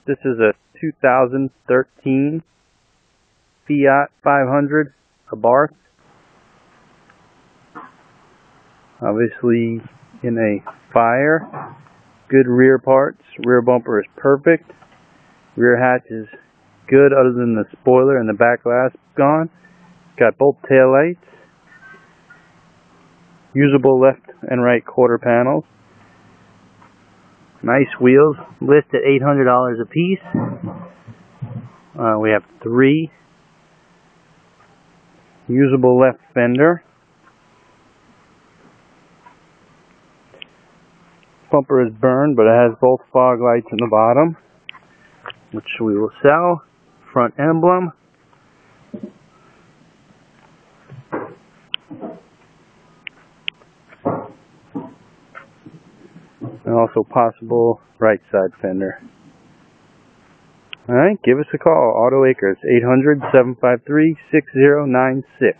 This is a 2013 Fiat 500 Abarth. Obviously in a fire. Good rear parts. Rear bumper is perfect. Rear hatch is good other than the spoiler and the back glass gone. Got both tail lights. Usable left and right quarter panels. Nice wheels. Listed $800 a piece. We have 3. Usable left fender. Bumper is burned, but it has both fog lights in the bottom, which we will sell. Front emblem. And also possible right side fender. Alright, give us a call. Auto Acres, 800-753-6096.